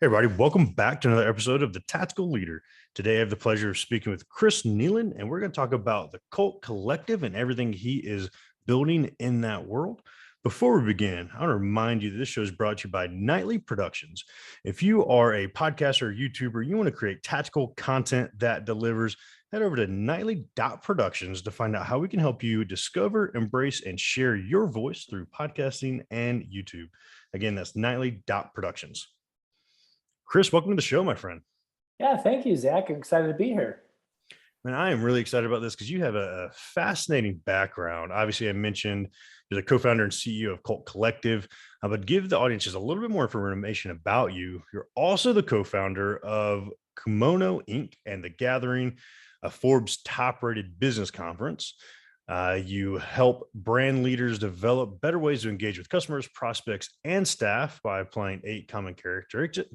Hey, everybody, welcome back to another episode of The Tactical Leader. Today, I have the pleasure of speaking with Chris Kneeland, and we're going to talk about the Cult Collective and everything he is building in that world. Before we begin, I want to remind you that this show is brought to you by Nightly Productions. If you are a podcaster or YouTuber, you want to create tactical content that delivers, head over to nightly.productions to find out how we can help you discover, embrace, and share your voice through podcasting and YouTube. Again, that's nightly.productions. Chris, welcome to the show, my friend. Yeah, thank you, Zach. I'm excited to be here. Man, I am really excited about this because you have a fascinating background. Obviously, I mentioned you're the co-founder and CEO of Cult Collective, but give the audience just a little bit more information about you. You're also the co-founder of Kimono Inc. and The Gathering, a Forbes top-rated business conference. You help brand leaders develop better ways to engage with customers, prospects, and staff by applying 8 common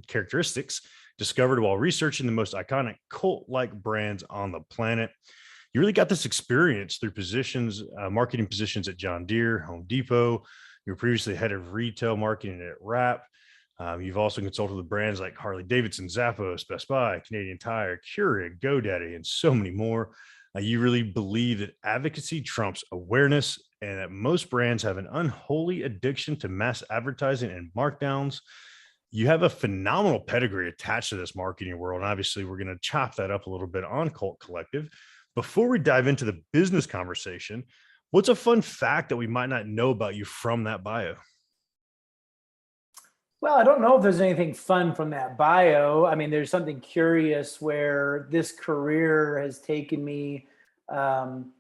characteristics discovered while researching the most iconic cult-like brands on the planet. You really got this experience through marketing positions at John Deere, Home Depot. You were previously head of retail marketing at Wrap. You've also consulted with brands like Harley Davidson, Zappos, Best Buy, Canadian Tire, Keurig, GoDaddy, and so many more. You really believe that advocacy trumps awareness and that most brands have an unholy addiction to mass advertising and markdowns. You have a phenomenal pedigree attached to this marketing world. And obviously, we're going to chop that up a little bit on Cult Collective. Before we dive into the business conversation, what's a fun fact that we might not know about you from that bio? Well, I don't know if there's anything fun from that bio. I mean, there's something curious where this career has taken me on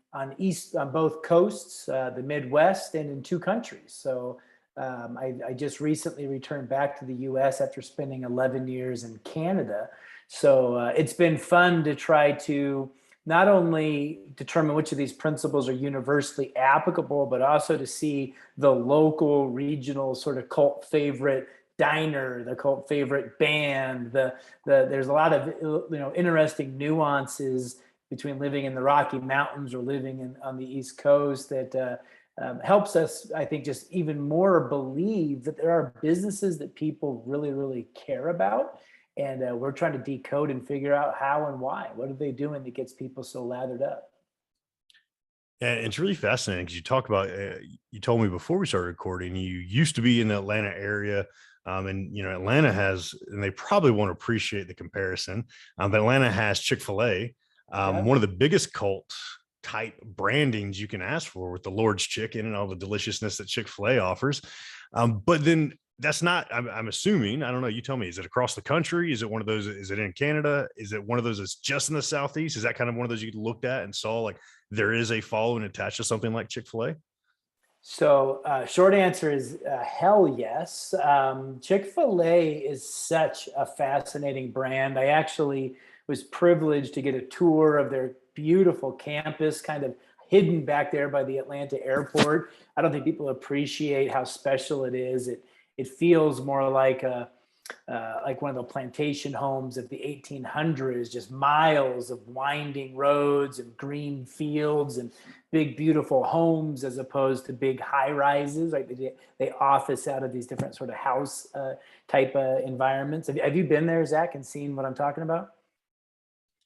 both coasts, the Midwest, and in 2 countries. So I just recently returned back to the U.S. after spending 11 years in Canada. So it's been fun to try to not only determine which of these principles are universally applicable, but also to see the local, regional sort of cult favorite diner, the cult favorite band. There's a lot of interesting nuances between living in the Rocky Mountains or living on the East Coast that helps us, I think, just even more believe that there are businesses that people really, really care about. And we're trying to decode and figure out how and why. What are they doing that gets people so lathered up? And it's really fascinating because you talk about, you told me before we started recording, you used to be in the Atlanta area. And, Atlanta has, and they probably won't appreciate the comparison, but Atlanta has Chick-fil-A, one of the biggest cult type brandings you can ask for with the Lord's Chicken and all the deliciousness that Chick-fil-A offers. But then that's not, I'm assuming, I don't know, you tell me, is it across the country? Is it one of those, is it in Canada? Is it one of those that's just in the Southeast? Is that kind of one of those you looked at and saw like there is a following attached to something like Chick-fil-A? So short answer is hell yes. Chick-fil-A is such a fascinating brand. I actually was privileged to get a tour of their beautiful campus, kind of hidden back there by the Atlanta airport. I don't think people appreciate how special it is. It feels more like one of the plantation homes of the 1800s, just miles of winding roads and green fields and big, beautiful homes as opposed to big high rises. Like they office out of these different sort of house type environments. Have you been there, Zach, and seen what I'm talking about?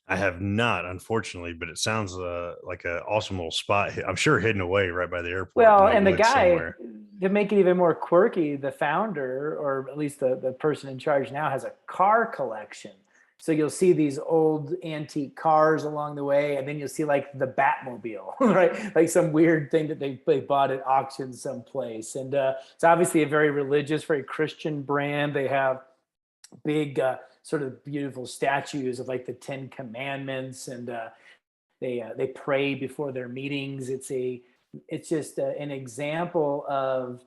I have not, unfortunately, but it sounds like an awesome little spot. I'm sure hidden away right by the airport. Well, and the guy, somewhere. to make it even more quirky, the founder, or at least the person in charge now, has a car collection. So you'll see these old antique cars along the way, and then you'll see like the Batmobile, right? Like some weird thing that they bought at auction someplace. And it's obviously a very religious, very Christian brand. They have big sort of beautiful statues of like the 10 Commandments, and they pray before their meetings. It's just an example of,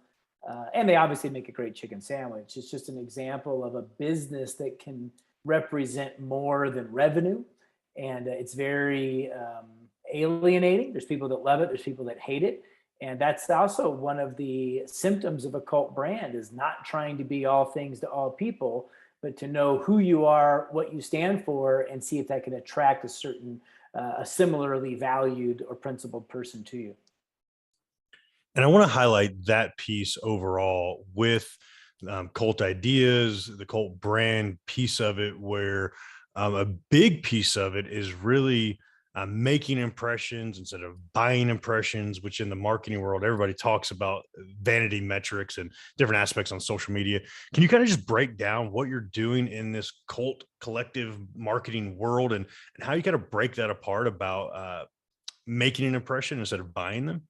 and they obviously make a great chicken sandwich. It's just an example of a business that can represent more than revenue, and it's very alienating. There's people that love it. There's people that hate it. And that's also one of the symptoms of a cult brand, is not trying to be all things to all people, but to know who you are, what you stand for, and see if that can attract a similarly valued or principled person to you. And I want to highlight that piece overall with cult ideas, the cult brand piece of it, where a big piece of it is really making impressions instead of buying impressions, which in the marketing world, everybody talks about vanity metrics and different aspects on social media. Can you kind of just break down what you're doing in this cult collective marketing world, and how you kind of break that apart about making an impression instead of buying them?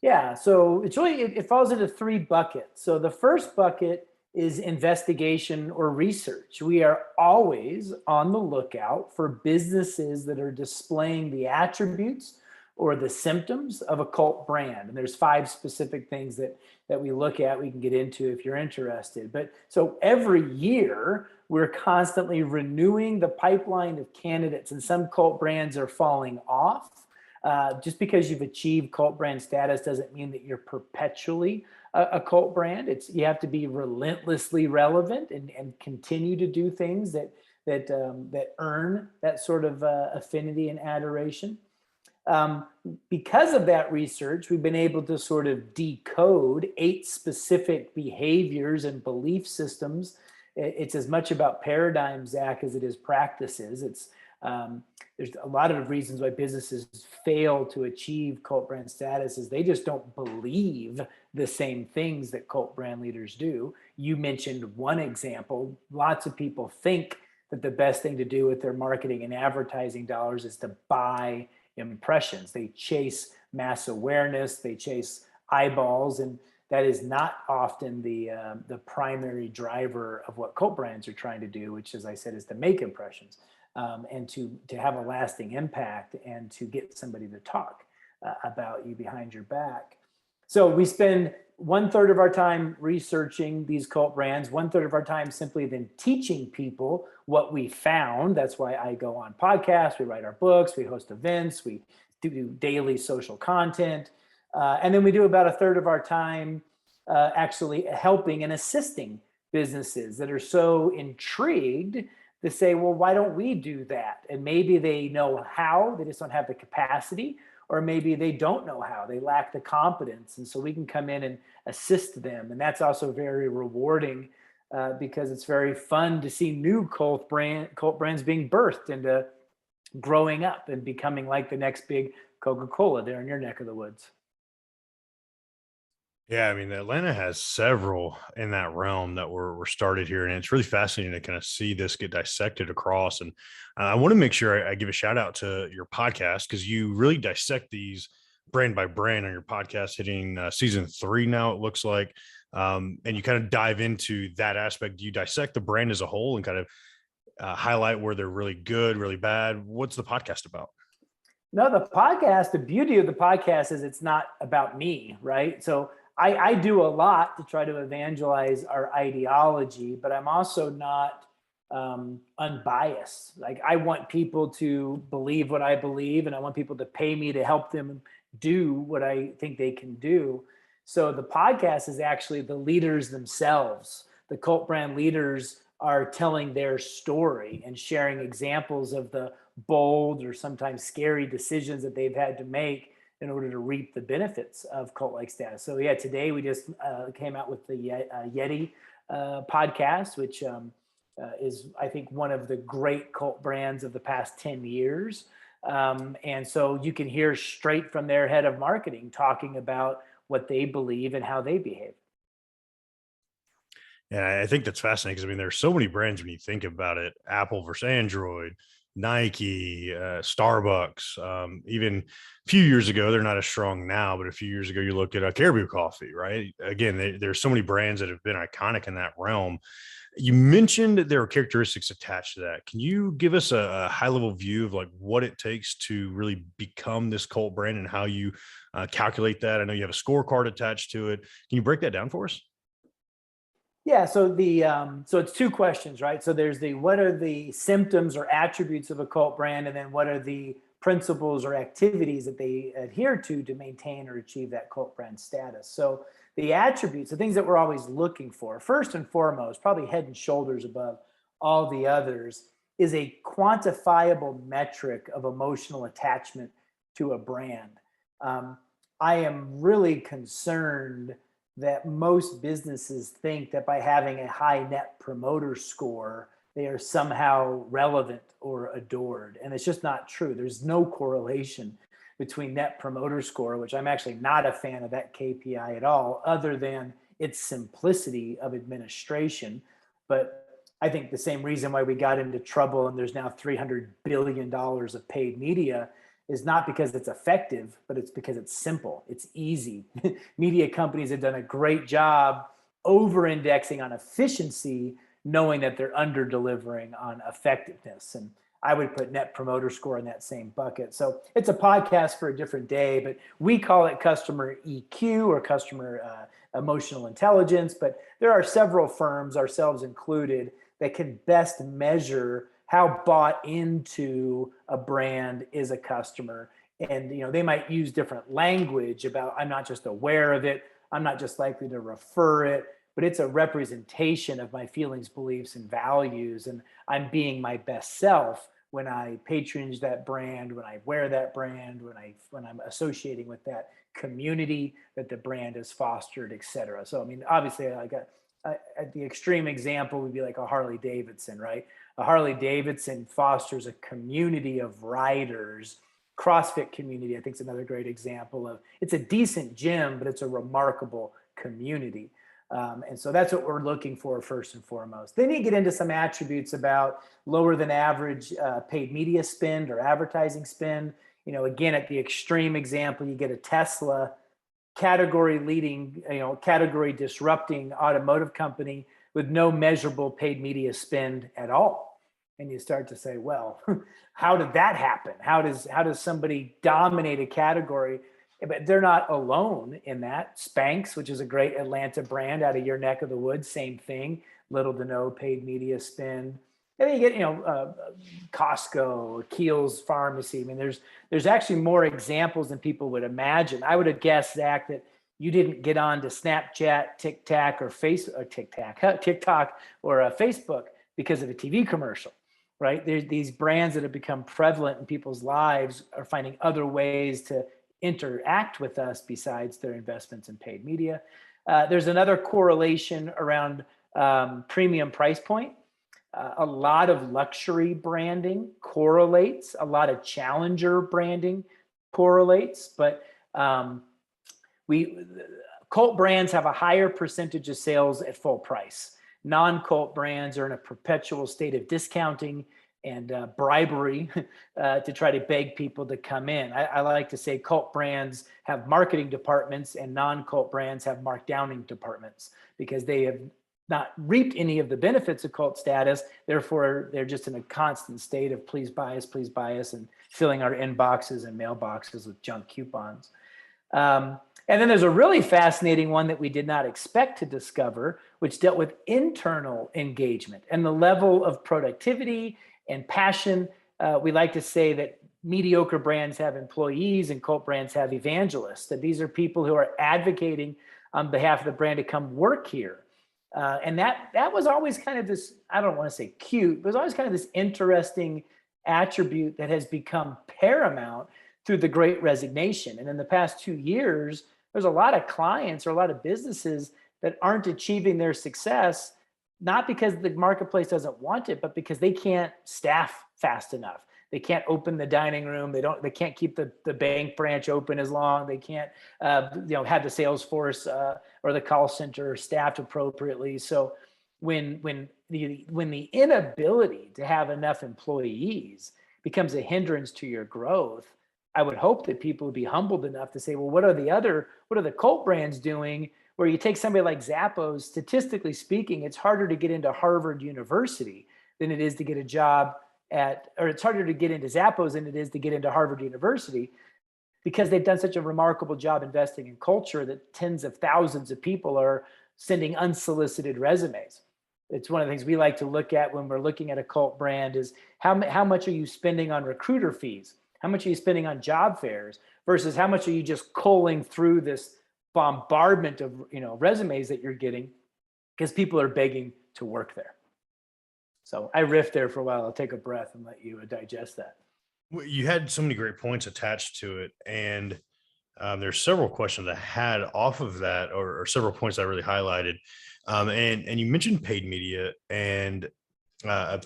Yeah, so it's really it falls into three buckets. So the first bucket is investigation or research. We are always on the lookout for businesses that are displaying the attributes or the symptoms of a cult brand. And there's five specific things that we look at, we can get into if you're interested. But so every year we're constantly renewing the pipeline of candidates, and some cult brands are falling off. Just because you've achieved cult brand status doesn't mean that you're perpetually a cult brand. You have to be relentlessly relevant and continue to do things that earn that sort of affinity and adoration. Because of that research, we've been able to sort of decode 8 specific behaviors and belief systems. It's as much about paradigms, Zach, as it is practices. There's a lot of reasons why businesses fail to achieve cult brand status is they just don't believe the same things that cult brand leaders do. You mentioned one example. Lots of people think that the best thing to do with their marketing and advertising dollars is to buy impressions. They chase mass awareness, they chase eyeballs, and that is not often the primary driver of what cult brands are trying to do, which, as I said, is to make impressions. And to have a lasting impact and to get somebody to talk about you behind your back. So we spend 1/3 of our time researching these cult brands, 1/3 of our time simply then teaching people what we found. That's why I go on podcasts, we write our books, we host events, we do daily social content. And then we do about 1/3 of our time actually helping and assisting businesses that are so intrigued to say, well, why don't we do that? And maybe they know how, they just don't have the capacity, or maybe they don't know how, they lack the competence. And so we can come in and assist them. And that's also very rewarding because it's very fun to see new cult brands being birthed into growing up and becoming like the next big Coca-Cola there in your neck of the woods. Yeah, I mean, Atlanta has several in that realm that were started here, and it's really fascinating to kind of see this get dissected across. And I want to make sure I give a shout out to your podcast, because you really dissect these brand by brand on your podcast, hitting season 3 now, it looks like. And you kind of dive into that aspect. Do you dissect the brand as a whole and kind of highlight where they're really good, really bad? What's the podcast about? No, the beauty of the podcast is it's not about me, right? So I do a lot to try to evangelize our ideology, but I'm also not unbiased. Like, I want people to believe what I believe, and I want people to pay me to help them do what I think they can do. So the podcast is actually the leaders themselves. The cult brand leaders are telling their story and sharing examples of the bold or sometimes scary decisions that they've had to make in order to reap the benefits of cult-like status. So yeah, today we just came out with the Yeti podcast, which is, I think, one of the great cult brands of the past 10 years. And so you can hear straight from their head of marketing talking about what they believe and how they behave. And I think that's fascinating because, I mean, there's so many brands when you think about it: Apple versus Android, Nike, Starbucks. Even a few years ago, they're not as strong now, but a few years ago, you look at Caribou Coffee, right? Again, there's so many brands that have been iconic in that realm. You mentioned that there are characteristics attached to that. Can you give us a high level view of like what it takes to really become this cult brand and how you calculate that? I know you have a scorecard attached to it. Can you break that down for us? Yeah, so so it's 2 questions, right? So there's the what are the symptoms or attributes of a cult brand, and then what are the principles or activities that they adhere to maintain or achieve that cult brand status. So the attributes, the things that we're always looking for, first and foremost, probably head and shoulders above all the others, is a quantifiable metric of emotional attachment to a brand. I am really concerned that most businesses think that by having a high net promoter score, they are somehow relevant or adored. And it's just not true. There's no correlation between net promoter score, which I'm actually not a fan of that KPI at all, other than its simplicity of administration. But I think the same reason why we got into trouble and there's now $300 billion of paid media is not because it's effective, but it's because it's simple. It's easy. Media companies have done a great job over-indexing on efficiency, knowing that they're under-delivering on effectiveness. And I would put net promoter score in that same bucket. So it's a podcast for a different day, but we call it customer EQ or customer emotional intelligence. But there are several firms, ourselves included, that can best measure how bought into a brand is a customer. And they might use different language about, I'm not just aware of it, I'm not just likely to refer it, but it's a representation of my feelings, beliefs, and values. And I'm being my best self when I patronage that brand, when I wear that brand, when I'm associating with that community that the brand has fostered, et cetera. So, I mean, obviously, the extreme example would be like a Harley Davidson, right? A Harley Davidson fosters a community of riders. CrossFit community, I think, is another great example of, it's a decent gym, but it's a remarkable community. And so that's what we're looking for first and foremost. Then you get into some attributes about lower than average paid media spend or advertising spend. Again, at the extreme example, you get a Tesla category leading, category disrupting automotive company with no measurable paid media spend at all. And you start to say, well, how did that happen? How does somebody dominate a category? But they're not alone in that. Spanx, which is a great Atlanta brand out of your neck of the woods, same thing, little to no paid media spend. And then you get, Costco or Keel's Pharmacy. I mean, there's actually more examples than people would imagine. I would have guessed, Zach, that you didn't get on to Snapchat, TikTok, or TikTok or Facebook because of a TV commercial, right? There's these brands that have become prevalent in people's lives are finding other ways to interact with us besides their investments in paid media. There's another correlation around premium price point. A lot of luxury branding correlates, a lot of challenger branding correlates, but cult brands have a higher percentage of sales at full price. Non-cult brands are in a perpetual state of discounting and bribery to try to beg people to come in. I like to say cult brands have marketing departments and non-cult brands have markdowning departments because they have not reaped any of the benefits of cult status. Therefore, they're just in a constant state of please buy us, and filling our inboxes and mailboxes with junk coupons. And then there's a really fascinating one that we did not expect to discover, which dealt with internal engagement and the level of productivity and passion. We like to say that mediocre brands have employees and cult brands have evangelists, that these are people who are advocating on behalf of the brand to come work here. And that was always kind of this, I don't want to say cute, but it was always kind of this interesting attribute that has become paramount through the Great Resignation. And in the past 2 years, there's a lot of clients or a lot of businesses that aren't achieving their success, not because the marketplace doesn't want it, but because they can't staff fast enough. They can't open the dining room. They can't keep the bank branch open as long. They can't, have the sales force or the call center staffed appropriately. So when the inability to have enough employees becomes a hindrance to your growth, I would hope that people would be humbled enough to say, well, what are the cult brands doing? Where you take somebody like Zappos, statistically speaking, it's harder to get into Harvard University than it is to get a job or it's harder to get into Zappos than it is to get into Harvard University, because they've done such a remarkable job investing in culture that tens of thousands of people are sending unsolicited resumes. It's one of the things we like to look at when we're looking at a cult brand is how much are you spending on recruiter fees? How much are you spending on job fairs versus how much are you just culling through this bombardment of resumes that you're getting because people are begging to work there. So I riffed there for a while. I'll take a breath and let you digest that. Well, you had so many great points attached to it. And There's several questions I had off of that, or several points I really highlighted. And you mentioned paid media and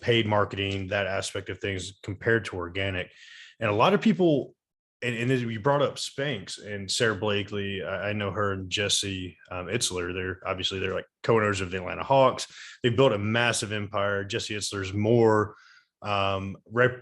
paid marketing, that aspect of things compared to organic. And a lot of people, and then you brought up Spanx and Sarah Blakely. I know her and Jesse Itzler. They're like co-owners of the Atlanta Hawks. They built a massive empire. Jesse Itzler's more um, rep,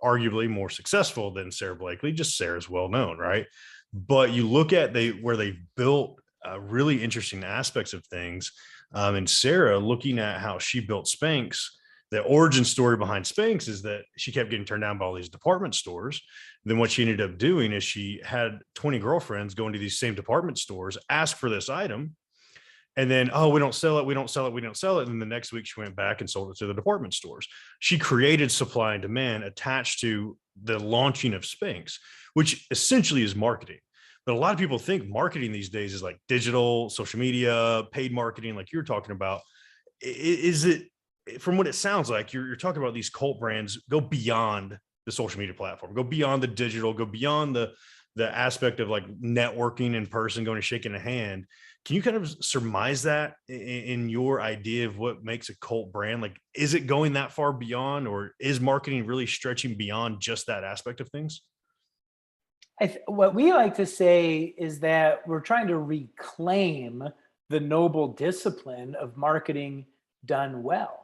arguably more successful than Sarah Blakely. Just Sarah's well known, right? But you look at where they built really interesting aspects of things. And Sarah, looking at how she built Spanx, the origin story behind Spanx is that she kept getting turned down by all these department stores. Then what she ended up doing is she had 20 girlfriends going to these same department stores, ask for this item, and then, oh, we don't sell it, we don't sell it, we don't sell it. And then the next week she went back and sold it to the department stores. She created supply and demand attached to the launching of Spanx, which essentially is marketing. But a lot of people think marketing these days is like digital, social media, paid marketing, like you're talking about. Is it, from what it sounds like, you're talking about these cult brands go beyond the social media platform, go beyond the digital, go beyond the aspect of like networking in person, going and shaking a hand. Can you kind of surmise that in your idea of what makes a cult brand? Like, is it going that far beyond, or is marketing really stretching beyond just that aspect of things? What we like to say is that we're trying to reclaim the noble discipline of marketing done well.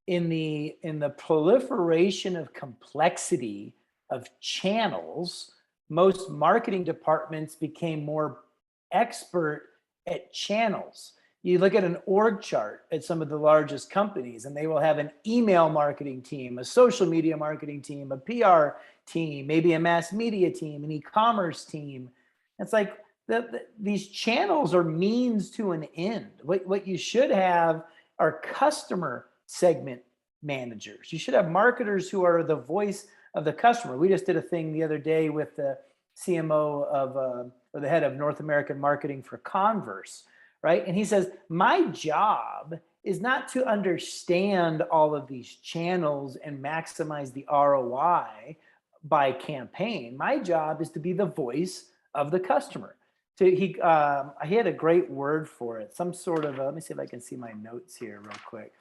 In the proliferation of complexity of channels, most marketing departments became more expert at channels. You look at an org chart at some of the largest companies, and they will have an email marketing team, a social media marketing team, a PR team, maybe a mass media team, an e-commerce team. It's like these channels are means to an end. What you should have are customer segment managers. You should have marketers who are the voice of the customer. We just did a thing the other day with the CMO of, or the head of North American marketing for Converse, right? And he says, my job is not to understand all of these channels and maximize the ROI by campaign. My job is to be the voice of the customer. So he had a great word for it, some sort of, let me see if I can see my notes here real quick.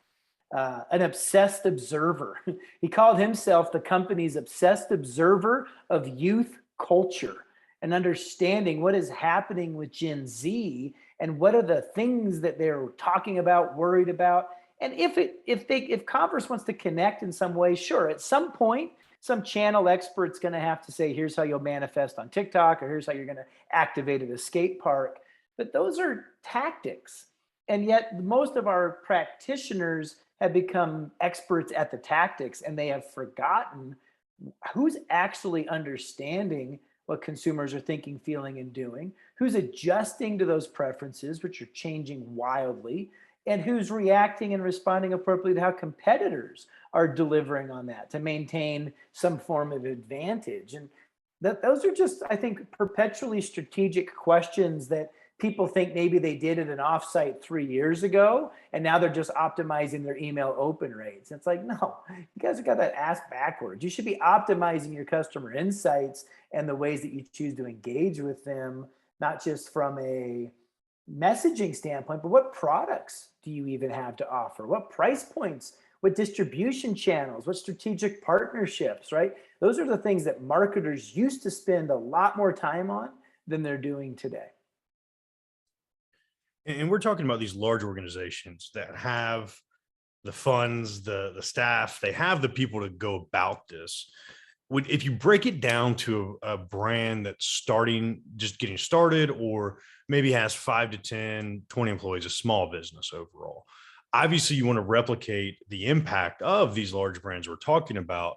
An obsessed observer. He called himself the company's obsessed observer of youth culture and understanding what is happening with Gen Z and what are the things that they're talking about, worried about. And if Converse wants to connect in some way, sure, at some point, some channel expert's going to have to say, here's how you'll manifest on TikTok, or here's how you're going to activate at a skate park. But those are tactics. And yet most of our practitioners have become experts at the tactics, and they have forgotten who's actually understanding what consumers are thinking, feeling, and doing, who's adjusting to those preferences, which are changing wildly, and who's reacting and responding appropriately to how competitors are delivering on that to maintain some form of advantage. And those are just, I think, perpetually strategic questions that people think maybe they did at an offsite 3 years ago, and now they're just optimizing their email open rates. It's like, no, you guys have got that ass backwards. You should be optimizing your customer insights and the ways that you choose to engage with them, not just from a messaging standpoint, but what products do you even have to offer? What price points? What distribution channels? What strategic partnerships, right? Those are the things that marketers used to spend a lot more time on than they're doing today. And we're talking about these large organizations that have the funds, the staff, they have the people to go about this. If you break it down to a brand that's just getting started, or maybe has 5 to 10, 20 employees, a small business overall, obviously you want to replicate the impact of these large brands we're talking about.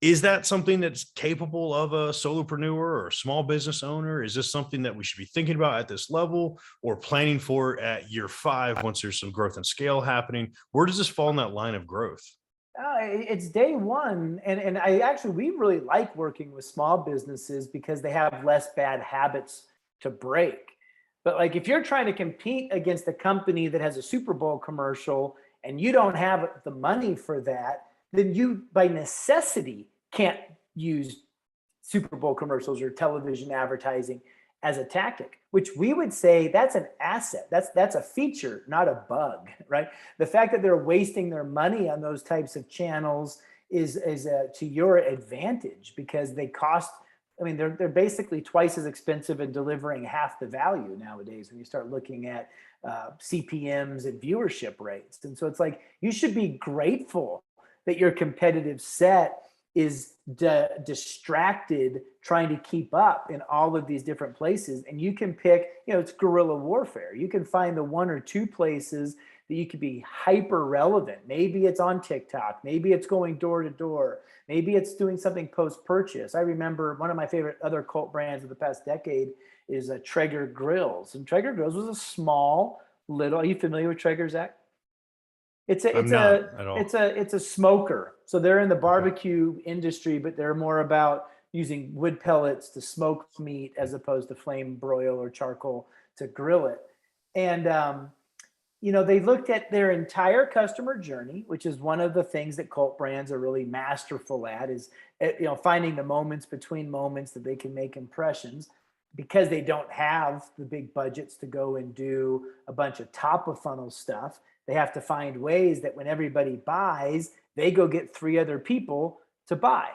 Is that something that's capable of a solopreneur or a small business owner? Is this something that we should be thinking about at this level, or planning for at year 5 once there's some growth and scale happening? Where does this fall in that line of growth? It's day one. And we really like working with small businesses because they have less bad habits to break. But like, if you're trying to compete against a company that has a Super Bowl commercial and you don't have the money for that, then you by necessity can't use Super Bowl commercials or television advertising as a tactic, which we would say that's an asset. That's a feature, not a bug, right? The fact that they're wasting their money on those types of channels is to your advantage, because they cost. I mean, they're basically twice as expensive and delivering half the value nowadays when you start looking at CPMs and viewership rates. And so it's like, you should be grateful that your competitive set is distracted trying to keep up in all of these different places. And you can pick, it's guerrilla warfare. You can find the one or two places that you could be hyper relevant. Maybe it's on TikTok. Maybe it's going door to door. Maybe it's doing something post-purchase. I remember one of my favorite other cult brands of the past decade is Traeger Grills. And Traeger Grills was a small little, are you familiar with Traeger, Zach? I'm not at all. It's a smoker. So they're in the barbecue industry, but they're more about using wood pellets to smoke meat as opposed to flame broil or charcoal to grill it. And they looked at their entire customer journey, which is one of the things that cult brands are really masterful at, is finding the moments between moments that they can make impressions, because they don't have the big budgets to go and do a bunch of top of funnel stuff. They have to find ways that when everybody buys, they go get 3 other people to buy.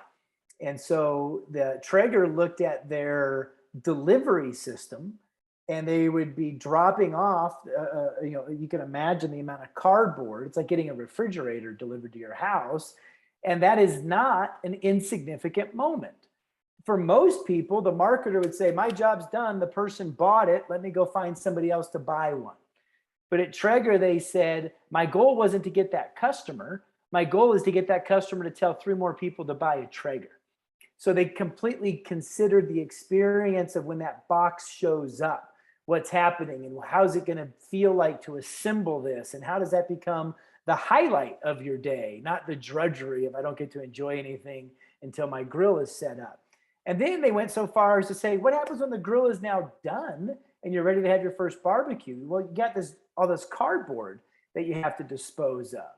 And so the Traeger looked at their delivery system, and they would be dropping off, you can imagine the amount of cardboard. It's like getting a refrigerator delivered to your house. And that is not an insignificant moment. For most people, the marketer would say, my job's done. The person bought it. Let me go find somebody else to buy one. But at Traeger, they said, my goal wasn't to get that customer. My goal is to get that customer to tell 3 more people to buy a Traeger. So they completely considered the experience of when that box shows up, what's happening, and how's it going to feel like to assemble this, and how does that become the highlight of your day, not the drudgery of I don't get to enjoy anything until my grill is set up. And then they went so far as to say, what happens when the grill is now done and you're ready to have your first barbecue? Well, you got all this cardboard that you have to dispose of.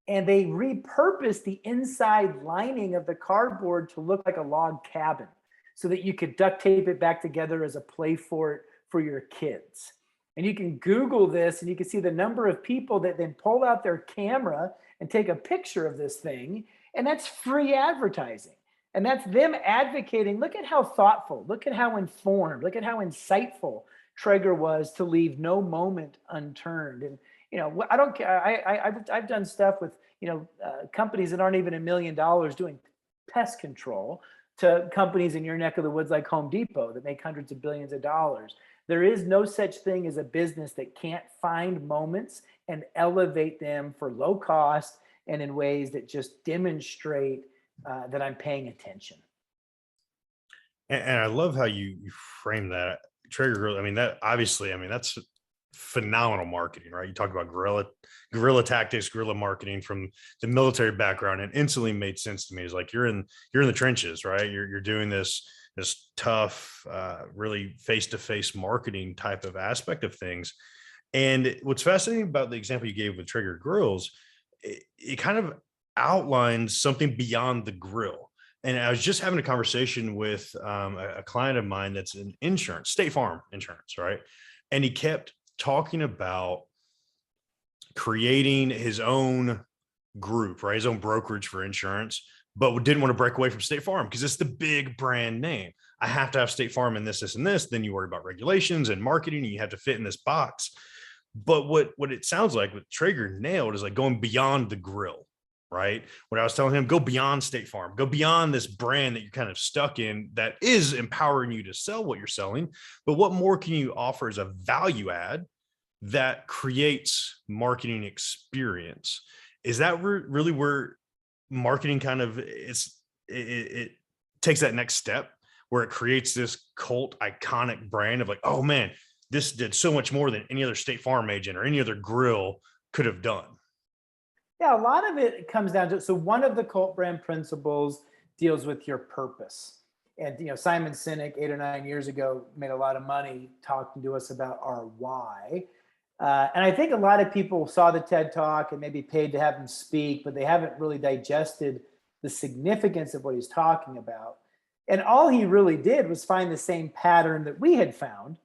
And they repurposed the inside lining of the cardboard to look like a log cabin so that you could duct tape it back together as a play fort for your kids. And you can Google this and you can see the number of people that then pull out their camera and take a picture of this thing. And that's free advertising. And that's them advocating. Look at how thoughtful, look at how informed, look at how insightful Traeger was to leave no moment unturned. And I don't care. I've done stuff with companies that aren't even $1 million doing pest control, to companies in your neck of the woods like Home Depot that make hundreds of billions of dollars. There is no such thing as a business that can't find moments and elevate them for low cost and in ways that just demonstrate that I'm paying attention. And I love how you frame that. Traeger Grill, that's phenomenal marketing, right? You talk about guerrilla tactics, guerrilla marketing from the military background, and instantly made sense to me. It's like you're in the trenches, right? You're doing this tough, really face-to-face marketing type of aspect of things. And what's fascinating about the example you gave with Traeger Grills, it kind of outlines something beyond the grill. And I was just having a conversation with a client of mine that's in insurance, State Farm insurance, right? And he kept talking about creating his own group, right? His own brokerage for insurance, but didn't want to break away from State Farm because it's the big brand name. I have to have State Farm in this, and this. Then you worry about regulations and marketing, and you have to fit in this box. But what it sounds like what Traeger nailed is like going beyond the grill, right? When I was telling him, go beyond State Farm, go beyond this brand that you're kind of stuck in that is empowering you to sell what you're selling. But what more can you offer as a value add that creates marketing experience? Is that really where marketing kind of it takes that next step, where it creates this cult iconic brand of like, oh man, this did so much more than any other State Farm agent or any other grill could have done? Yeah, a lot of it comes down to, so one of the cult brand principles deals with your purpose. And Simon Sinek 8 or 9 years ago made a lot of money talking to us about our why. And I think a lot of people saw the TED Talk and maybe paid to have him speak, but they haven't really digested the significance of what he's talking about. And all he really did was find the same pattern that we had found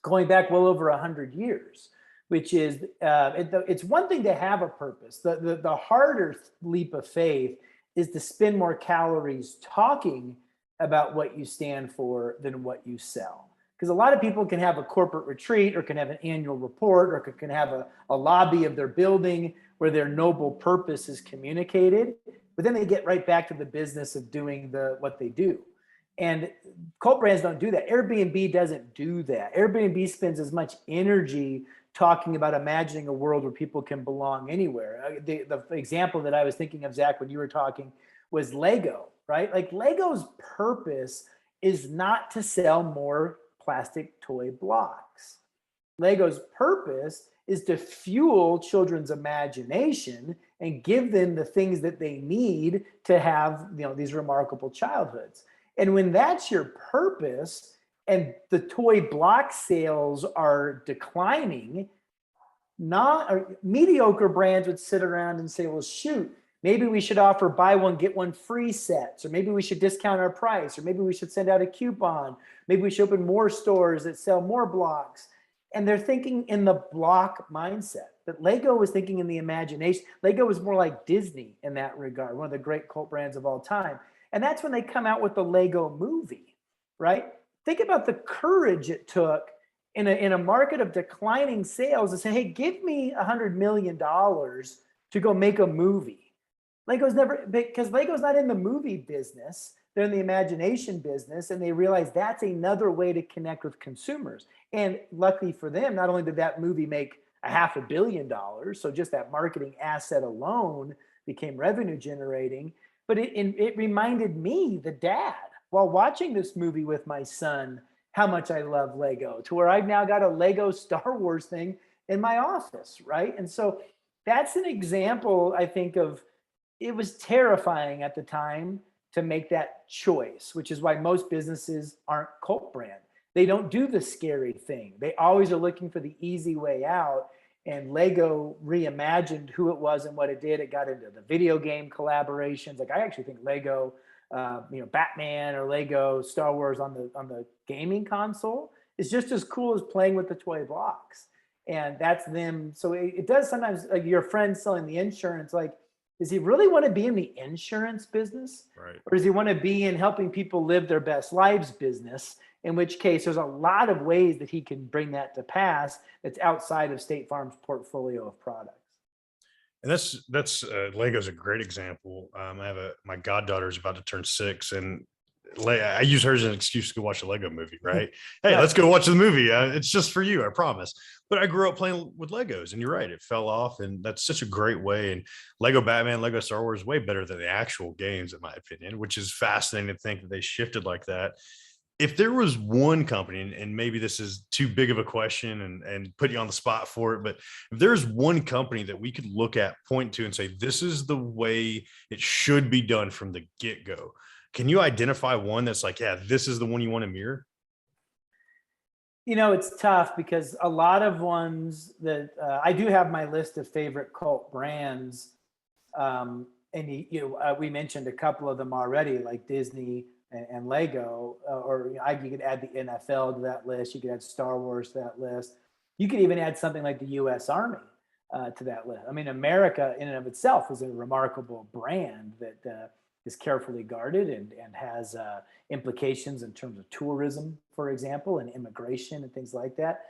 going back well over 100 years, which is it's one thing to have a purpose. The harder leap of faith is to spend more calories talking about what you stand for than what you sell. Because a lot of people can have a corporate retreat or can have an annual report or can have a lobby of their building where their noble purpose is communicated, but then they get right back to the business of doing what they do. And cult brands don't do that. Airbnb doesn't do that. Airbnb spends as much energy talking about imagining a world where people can belong anywhere. The example that I was thinking of, Zach, when you were talking was Lego, right? Like Lego's purpose is not to sell more plastic toy blocks. Lego's purpose is to fuel children's imagination and give them the things that they need to have, these remarkable childhoods. And when that's your purpose and the toy block sales are declining, mediocre brands would sit around and say, well, shoot, maybe we should offer buy one, get one free sets, or maybe we should discount our price, or maybe we should send out a coupon. Maybe we should open more stores that sell more blocks. And they're thinking in the block mindset. But Lego was thinking in the imagination. Lego was more like Disney in that regard, one of the great cult brands of all time. And that's when they come out with the Lego movie, right? Think about the courage it took in a market of declining sales to say, hey, give me $100 million to go make a movie. Because Lego's not in the movie business. They're in the imagination business, and they realize that's another way to connect with consumers. And luckily for them, not only did that movie make $500 million, so just that marketing asset alone became revenue generating, but it reminded me, the dad, while watching this movie with my son, how much I love Lego, to where I've now got a Lego Star Wars thing in my office, right? And so that's an example, I think, of it was terrifying at the time to make that choice, which is why most businesses aren't cult brand. They don't do the scary thing. They always are looking for the easy way out. And Lego reimagined who it was and what it did. It got into the video game collaborations. Like I actually think Lego, Batman or Lego Star Wars on the gaming console is just as cool as playing with the toy blocks. And that's them. So it does sometimes, like your friend selling the insurance, like, does he really want to be in the insurance business? Right. Or does he want to be in helping people live their best lives business? In which case, there's a lot of ways that he can bring that to pass that's outside of State Farm's portfolio of products. And that's Lego's a great example. I have my goddaughter's about to turn 6, and I use her as an excuse to go watch a Lego movie, right? Hey, let's go watch the movie. It's just for you, I promise. But I grew up playing with Legos, and you're right, it fell off, and that's such a great way. And Lego Batman, Lego Star Wars, way better than the actual games, in my opinion, which is fascinating to think that they shifted like that. If there was one company, and maybe this is too big of a question and put you on the spot for it, but if there's one company that we could look at, point to, and say, this is the way it should be done from the get-go, can you identify one that's like, yeah, this is the one you want to mirror? It's tough because a lot of ones that I do have my list of favorite cult brands. And we mentioned a couple of them already, like Disney and Lego, you could add the NFL to that list. You could add Star Wars to that list. You could even add something like the U.S. Army to that list. I mean, America in and of itself is a remarkable brand that is carefully guarded and has implications in terms of tourism, for example, and immigration and things like that.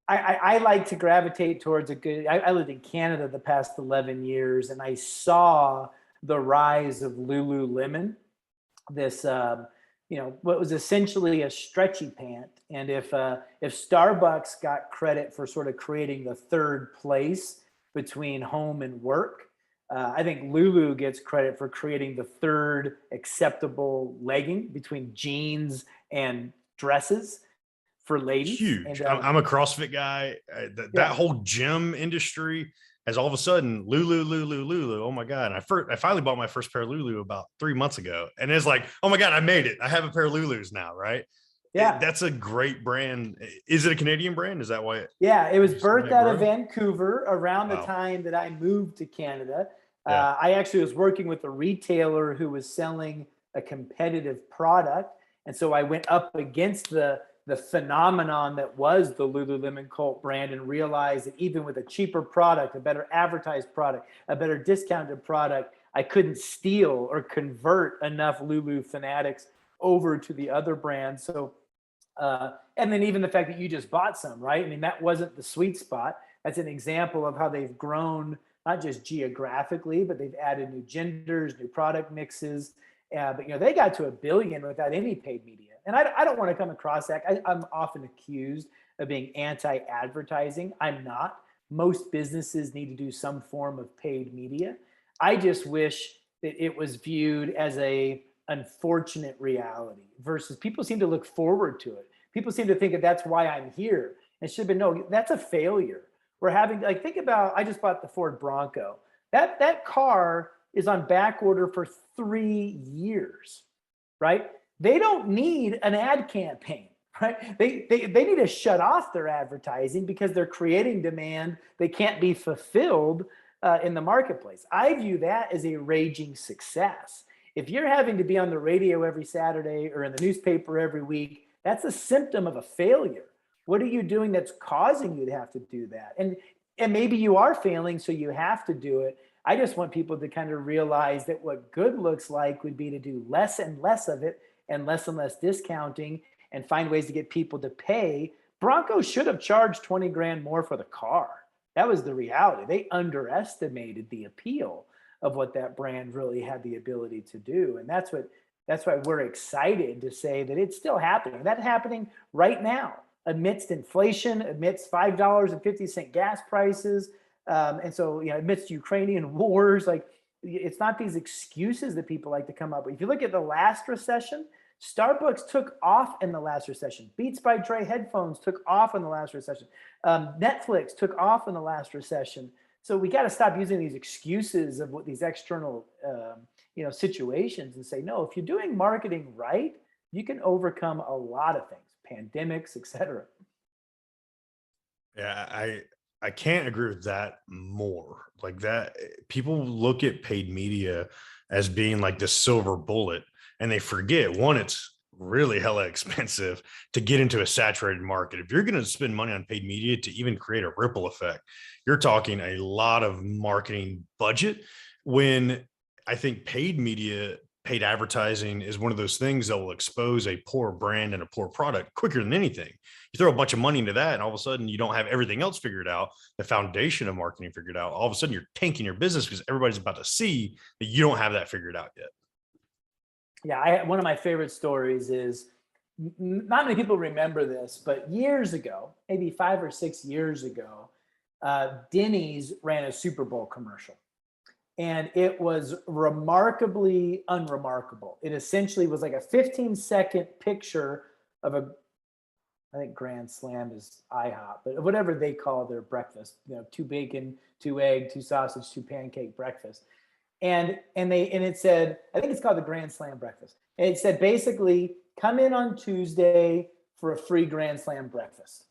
I like to gravitate towards I lived in Canada the past 11 years, and I saw the rise of Lululemon, this, what was essentially a stretchy pant. And if Starbucks got credit for sort of creating the third place between home and work, I think Lulu gets credit for creating the third acceptable legging between jeans and dresses for ladies. Huge. And, I'm a CrossFit guy. That whole gym industry has all of a sudden Lulu. Oh my God. I finally bought my first pair of Lulu about 3 months ago. And it's like, oh my God, I made it. I have a pair of Lulus now, right? Yeah. That's a great brand. Is it a Canadian brand? Is that why? It was birthed out of Vancouver around the time that I moved to Canada. I actually was working with a retailer who was selling a competitive product. And so I went up against the phenomenon that was the Lululemon cult brand and realized that even with a cheaper product, a better advertised product, a better discounted product, I couldn't steal or convert enough Lulu fanatics over to the other brands. So, and then even the fact that you just bought some, right? I mean, that wasn't the sweet spot. That's an example of how they've grown, not just geographically, but they've added new genders, new product mixes. But they got to 1 billion without any paid media. And I don't want to come across that. I'm often accused of being anti-advertising. I'm not. Most businesses need to do some form of paid media. I just wish that it was viewed as a unfortunate reality versus people seem to look forward to it. People seem to think that that's why I'm here. It should have been, no, that's a failure. We're having, like, think about, I just bought the Ford Bronco. That car is on back order for 3 years, right? They don't need an ad campaign, right? They need to shut off their advertising because they're creating demand they can't be fulfilled in the marketplace. I view that as a raging success. If you're having to be on the radio every Saturday or in the newspaper every week, that's a symptom of a failure. What are you doing that's causing you to have to do that? And maybe you are failing, so you have to do it. I just want people to kind of realize that what good looks like would be to do less and less of it and less discounting and find ways to get people to pay. Bronco should have charged 20 grand more for the car. That was the reality. They underestimated the appeal of what that brand really had the ability to do. And that's why we're excited to say that it's still happening. That's happening right now amidst inflation, amidst $5.50 gas prices. And so, amidst Ukrainian wars, like, it's not these excuses that people like to come up with. If you look at the last recession, Starbucks took off in the last recession. Beats by Dre headphones took off in the last recession. Netflix took off in the last recession. So we got to stop using these excuses of what these external, situations and say, no, if you're doing marketing right, you can overcome a lot of things, pandemics, et cetera. Yeah, I can't agree with that more. Like that, people look at paid media as being like the silver bullet, and they forget, one, it's really hella expensive to get into a saturated market. If you're going to spend money on paid media to even create a ripple effect, you're talking a lot of marketing budget. When I think paid advertising is one of those things that will expose a poor brand and a poor product quicker than anything. You throw a bunch of money into that, and all of a sudden you don't have everything else figured out, the foundation of marketing figured out. All of a sudden you're tanking your business because everybody's about to see that you don't have that figured out yet. Yeah, one of my favorite stories is, not many people remember this, but years ago, maybe 5 or 6 years ago, Denny's ran a Super Bowl commercial. And it was remarkably unremarkable. It essentially was like a 15-second picture of I think Grand Slam is IHOP, but whatever they call their breakfast, 2 bacon, 2 egg, 2 sausage, 2 pancake breakfast. And it said, I think it's called the Grand Slam breakfast. And it said, basically, come in on Tuesday for a free Grand Slam breakfast.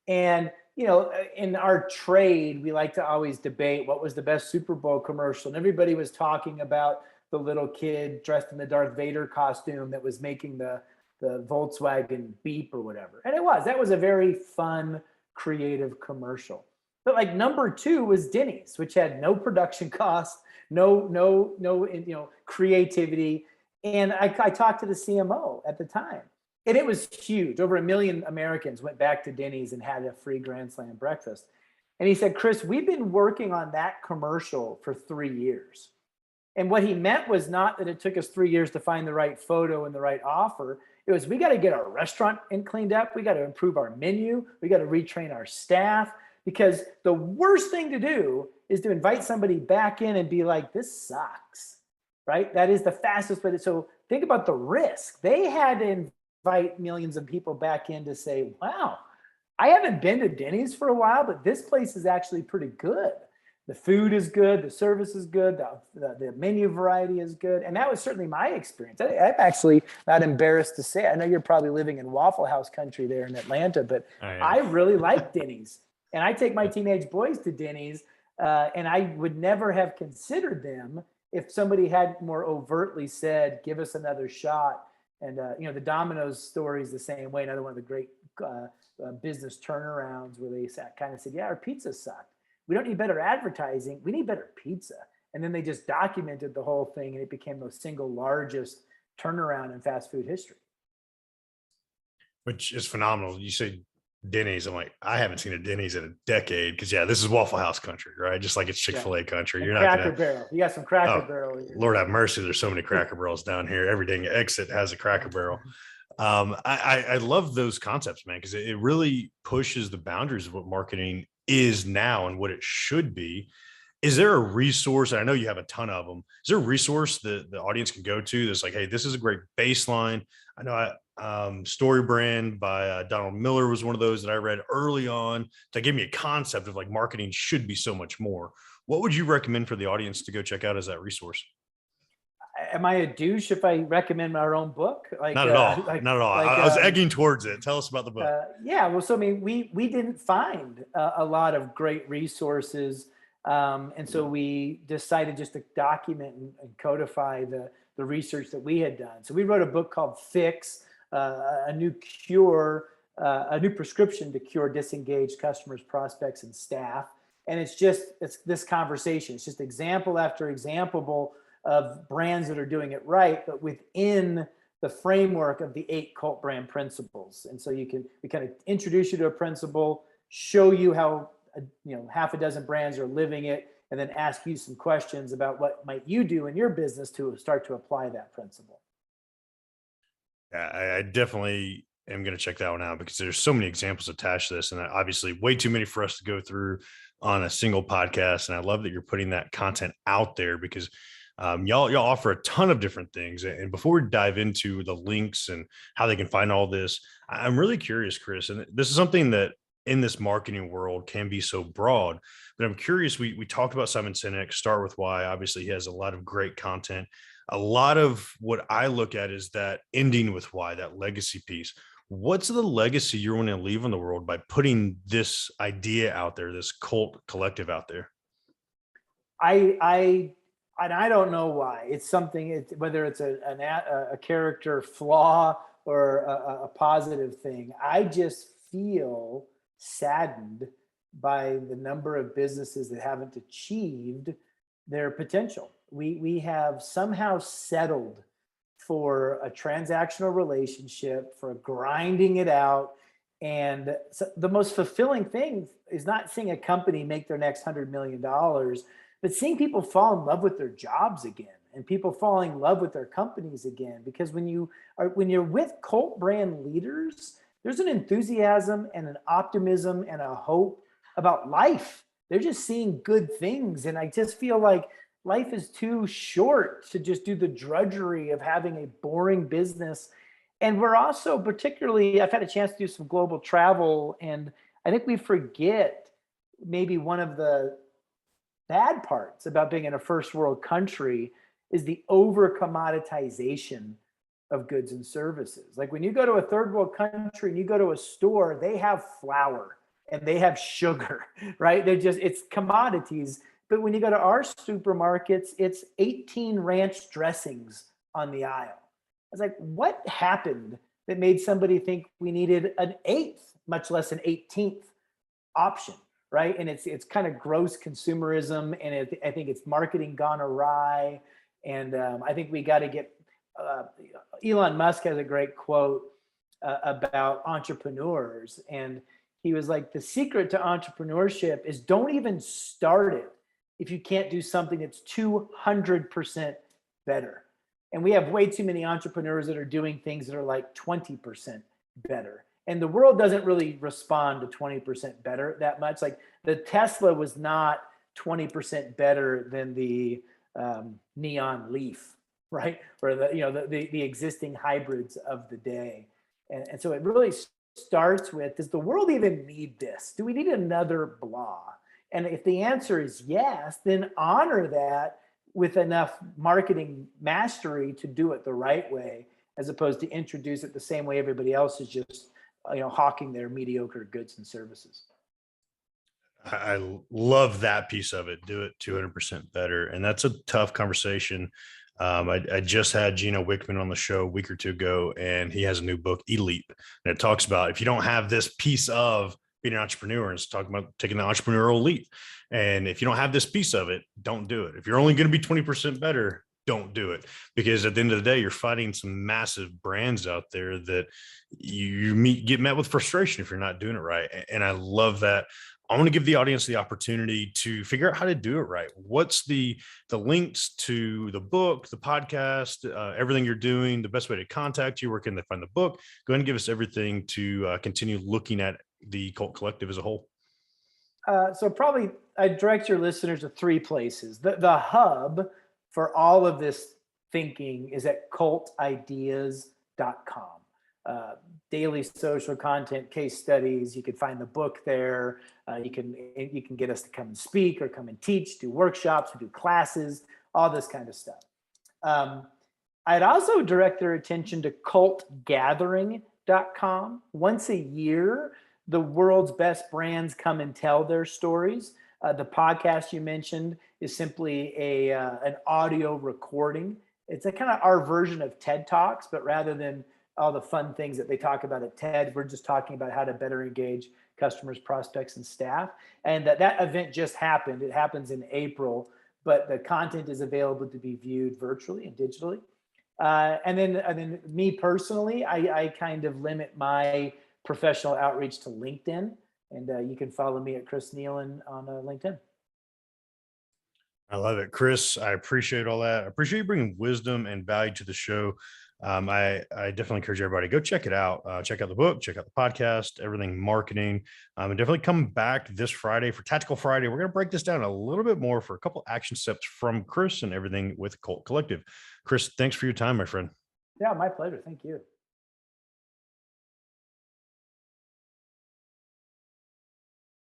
And in our trade, we like to always debate what was the best Super Bowl commercial. And everybody was talking about the little kid dressed in the Darth Vader costume that was making the Volkswagen beep or whatever. And that was a very fun, creative commercial. But like number 2 was Denny's, which had no production costs, no creativity. And I talked to the CMO at the time. And it was huge. Over 1 million Americans went back to Denny's and had a free Grand Slam breakfast. And he said, Chris, we've been working on that commercial for 3 years. And what he meant was not that it took us 3 years to find the right photo and the right offer. It was, we got to get our restaurant cleaned up. We got to improve our menu. We got to retrain our staff, because the worst thing to do is to invite somebody back in and be like, this sucks, right? That is the fastest way. So think about the risk. They had to invite millions of people back in to say, wow, I haven't been to Denny's for a while, but this place is actually pretty good. The food is good. The service is good. The menu variety is good. And that was certainly my experience. I'm actually not embarrassed to say, I know you're probably living in Waffle House country there in Atlanta, but I really like Denny's. And I take my teenage boys to Denny's, and I would never have considered them if somebody had more overtly said, give us another shot. And, the Domino's story is the same way. Another one of the great business turnarounds where they kind of said, yeah, our pizza sucked. We don't need better advertising. We need better pizza. And then they just documented the whole thing, and it became the single largest turnaround in fast food history. Which is phenomenal. You say Denny's. I'm like, I haven't seen a Denny's in a decade because, yeah, this is Waffle House country, right? Just like it's Chick-fil-A country. And You're not Cracker going to, Barrel. You got some Cracker Barrel here. Lord have mercy. There's so many Cracker Barrels down here. Every dang exit has a Cracker Barrel. I love those concepts, man, because it really pushes the boundaries of what marketing is now and what it should be. Is there a resource? And I know you have a ton of them. Is there a resource that the audience can go to that's like, hey, this is a great baseline? I know Story Brand by Donald Miller was one of those that I read early on that gave me a concept of like marketing should be so much more. What would you recommend for the audience to go check out as that resource? Am I a douche if I recommend our own book? Not at all. Not at all. I was egging towards it. Tell us about the book. Yeah. Well, so I mean, we didn't find a lot of great resources, and so we decided just to document and codify the research that we had done. So we wrote a book called Fix, a new a new prescription to cure disengaged customers, prospects, and staff. And it's this conversation. It's just example after example of brands that are doing it right, but within the framework of the 8 cult brand principles. And so we kind of introduce you to a principle, show you how half a dozen brands are living it, and then ask you some questions about what might you do in your business to start to apply that principle. Yeah, I definitely am going to check that one out because there's so many examples attached to this, and obviously way too many for us to go through on a single podcast. And I love that you're putting that content out there because y'all offer a ton of different things. And before we dive into the links and how they can find all this, I'm really curious, Chris, and this is something that in this marketing world can be so broad, but I'm curious. We talked about Simon Sinek, Start With Why. Obviously, he has a lot of great content. A lot of what I look at is that ending with why, that legacy piece. What's the legacy you're going to leave on the world by putting this idea out there, this cult collective out there? I don't know why. It's something, whether it's a character flaw or a positive thing. I just feel saddened by the number of businesses that haven't achieved their potential. We have somehow settled for a transactional relationship, for grinding it out. And so the most fulfilling thing is not seeing a company make their next $100 million, but seeing people fall in love with their jobs again and people falling in love with their companies again. Because when you're with cult brand leaders, there's an enthusiasm and an optimism and a hope about life. They're just seeing good things. And I just feel like life is too short to just do the drudgery of having a boring business. And we're also particularly, I've had a chance to do some global travel, and I think we forget maybe one of the bad parts about being in a first world country is the over commoditization of goods and services. Like when you go to a third world country and you go to a store, they have flour and they have sugar, right? It's commodities. But when you go to our supermarkets, it's 18 ranch dressings on the aisle. I was like, what happened that made somebody think we needed an 8th, much less an 18th option, right? And it's kind of gross consumerism, and I think it's marketing gone awry. And I think we got to get, Elon Musk has a great quote about entrepreneurs. And he was like, the secret to entrepreneurship is don't even start it if you can't do something that's 200% better. And we have way too many entrepreneurs that are doing things that are like 20% better. And the world doesn't really respond to 20% better that much. Like the Tesla was not 20% better than the Neon Leaf, right? Or the existing hybrids of the day. And so it really starts with, does the world even need this? Do we need another blah? And if the answer is yes, then honor that with enough marketing mastery to do it the right way, as opposed to introduce it the same way everybody else is just, hawking their mediocre goods and services. I love that piece of it. Do it 200% better. And that's a tough conversation. I just had Gino Wickman on the show a week or two ago, and he has a new book, Elite. And it talks about if you don't have this piece of being an entrepreneur, and it's talking about taking the entrepreneurial leap. And if you don't have this piece of it, don't do it. If you're only going to be 20% better, don't do it, because at the end of the day, you're fighting some massive brands out there that get met with frustration if you're not doing it right. And I love that. I want to give the audience the opportunity to figure out how to do it right. What's the links to the book, the podcast, everything you're doing, the best way to contact you, where can they find the book? Go ahead and give us everything to continue looking at the Cult Collective as a whole. So probably I direct your listeners to three places. The hub for all of this thinking is at cultideas.com. Daily social content, case studies. You can find the book there. You can get us to come and speak or come and teach, do workshops, or do classes, all this kind of stuff. I'd also direct their attention to cultgathering.com. Once a year, the world's best brands come and tell their stories. The podcast you mentioned is simply an audio recording. It's a kind of our version of TED Talks, but rather than all the fun things that they talk about at TED, we're just talking about how to better engage customers, prospects, and staff. And that event just happened. It happens in April, but the content is available to be viewed virtually and digitally. And then me personally, I kind of limit my professional outreach to LinkedIn, and you can follow me at Chris Kneeland on LinkedIn. I love it, Chris. I appreciate all that. I appreciate you bringing wisdom and value to the show. I definitely encourage everybody to go check it out. Check out the book, check out the podcast, everything marketing, and definitely come back this Friday for Tactical Friday. We're going to break this down a little bit more for a couple action steps from Chris and everything with Cult Collective. Chris, thanks for your time, my friend. Yeah, my pleasure. Thank you.